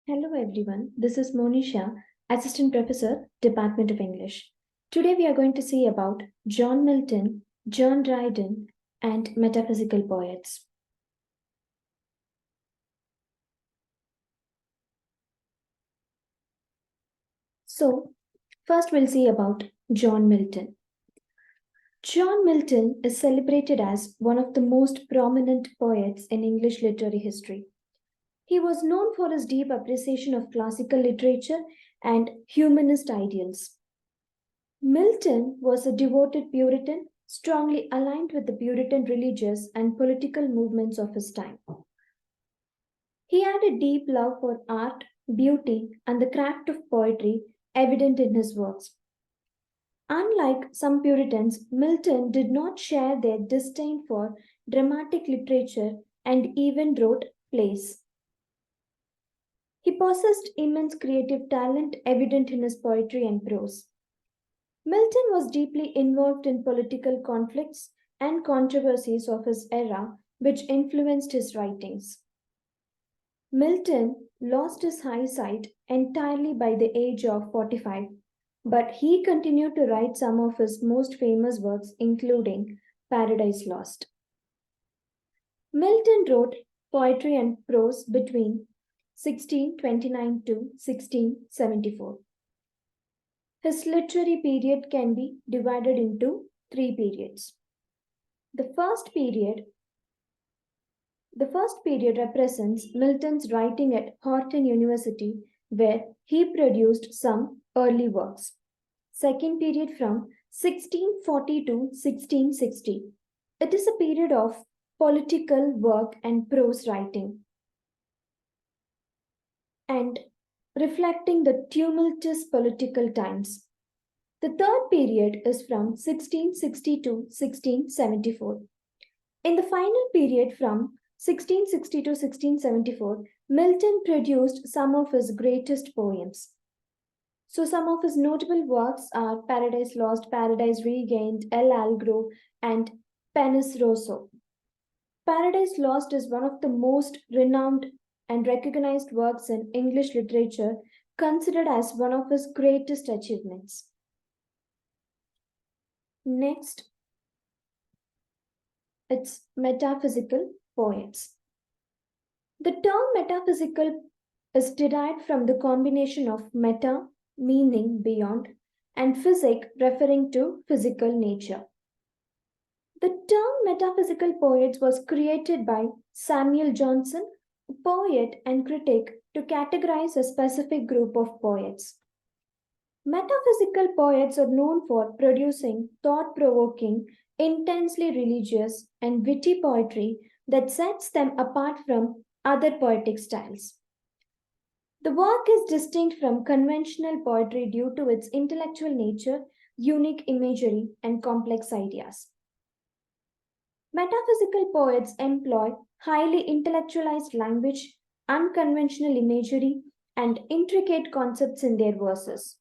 Hello everyone, this is Monisha, Assistant Professor, Department of English. Today we are going to see about John Milton, John Dryden, and metaphysical poets. So, first we'll see about John Milton. John Milton is celebrated as one of the most prominent poets in English literary history. He was known for his deep appreciation of classical literature and humanist ideals. Milton was a devoted Puritan, strongly aligned with the Puritan religious and political movements of his time. He had a deep love for art, beauty, and the craft of poetry evident in his works. Unlike some Puritans, Milton did not share their disdain for dramatic literature and even wrote plays. He possessed immense creative talent evident in his poetry and prose. Milton was deeply involved in political conflicts and controversies of his era, which influenced his writings. Milton lost his eyesight entirely by the age of 45, but he continued to write some of his most famous works, including Paradise Lost. Milton wrote poetry and prose between 1629 to 1674. His literary period can be divided into three periods. The first period represents Milton's writing at Horton University, where he produced some early works. Second period from 1640 to 1660. It is a period of political work and prose writing, and reflecting the tumultuous political times. The third period is from 1660 to 1674. In the final period from 1660 to 1674, Milton produced some of his greatest poems. So, some of his notable works are Paradise Lost, Paradise Regained, El Algro, and Penis Rosso. Paradise Lost is one of the most renowned and recognized works in English literature, considered as one of his greatest achievements. Next, it's metaphysical poets. The term metaphysical is derived from the combination of meta, meaning beyond, and physic, referring to physical nature. The term metaphysical poets was created by Samuel Johnson, a poet and critic, to categorize a specific group of poets. Metaphysical poets are known for producing thought provoking, intensely religious, and witty poetry that sets them apart from other poetic styles. The work is distinct from conventional poetry due to its intellectual nature, unique imagery, and complex ideas. Metaphysical poets employ highly intellectualized language, unconventional imagery, and intricate concepts in their verses.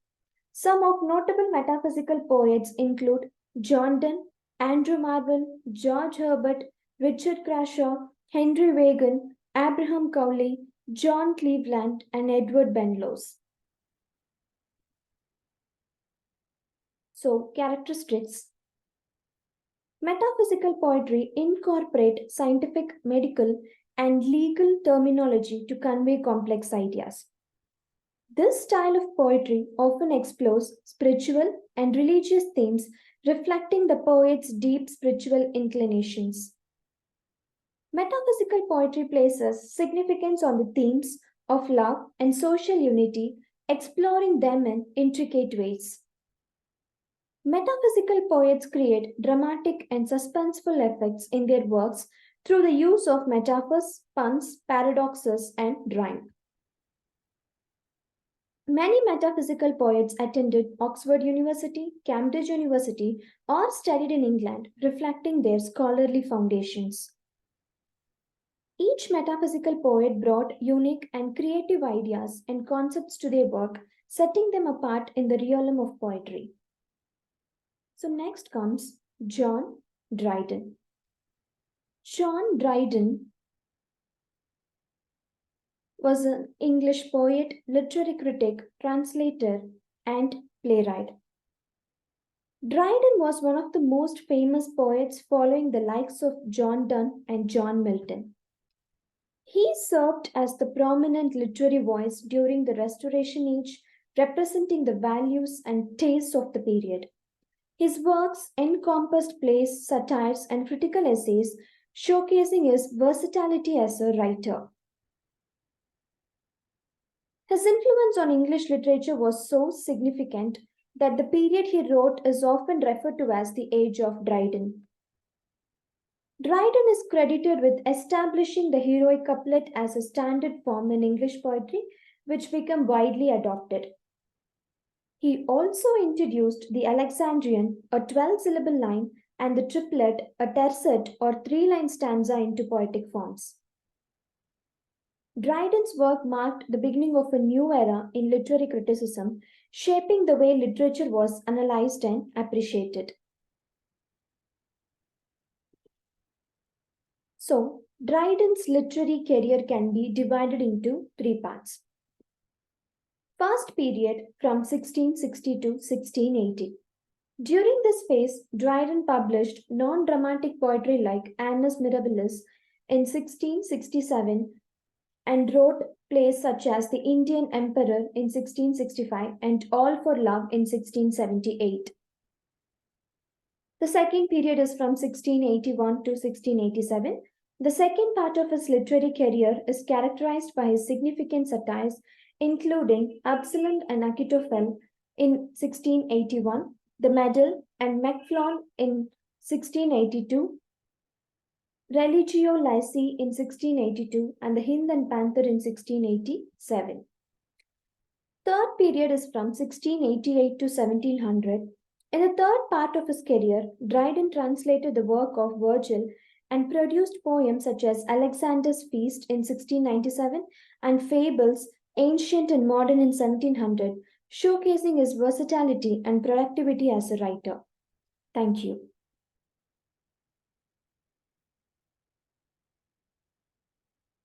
Some of notable metaphysical poets include John Donne, Andrew Marvell, George Herbert, Richard Crashaw, Henry Vaughan, Abraham Cowley, John Cleveland, and Edward Benlows. So, characteristics. Metaphysical poetry incorporate scientific, medical, and legal terminology to convey complex ideas. This style of poetry often explores spiritual and religious themes, reflecting the poet's deep spiritual inclinations. Metaphysical poetry places significance on the themes of love and social unity, exploring them in intricate ways. Metaphysical poets create dramatic and suspenseful effects in their works through the use of metaphors, puns, paradoxes, and rhyme. Many metaphysical poets attended Oxford University, Cambridge University, or studied in England, reflecting their scholarly foundations. Each metaphysical poet brought unique and creative ideas and concepts to their work, setting them apart in the realm of poetry. So, next comes John Dryden. John Dryden was an English poet, literary critic, translator, and playwright. Dryden was one of the most famous poets following the likes of John Donne and John Milton. He served as the prominent literary voice during the Restoration Age, representing the values and tastes of the period. His works encompassed plays, satires, and critical essays, showcasing his versatility as a writer. His influence on English literature was so significant that the period he wrote is often referred to as the Age of Dryden. Dryden is credited with establishing the heroic couplet as a standard form in English poetry, which became widely adopted. He also introduced the Alexandrian, a 12-syllable line, and the triplet, a tercet or 3-line stanza, into poetic forms. Dryden's work marked the beginning of a new era in literary criticism, shaping the way literature was analyzed and appreciated. So, Dryden's literary career can be divided into 3 parts. First period from 1660 to 1680. During this phase, Dryden published non-dramatic poetry like Annus Mirabilis in 1667 and wrote plays such as The Indian Emperor in 1665 and All for Love in 1678. The second period is from 1681 to 1687. The second part of his literary career is characterized by his significant satires, including Absalom and Achitophel in 1681, The Medal and Macflon in 1682, Religio Laici in 1682, and The Hind and Panther in 1687. Third period is from 1688 to 1700. In the third part of his career, Dryden translated the work of Virgil and produced poems such as Alexander's Feast in 1697 and Fables, Ancient and Modern in 1700, showcasing his versatility and productivity as a writer. Thank you.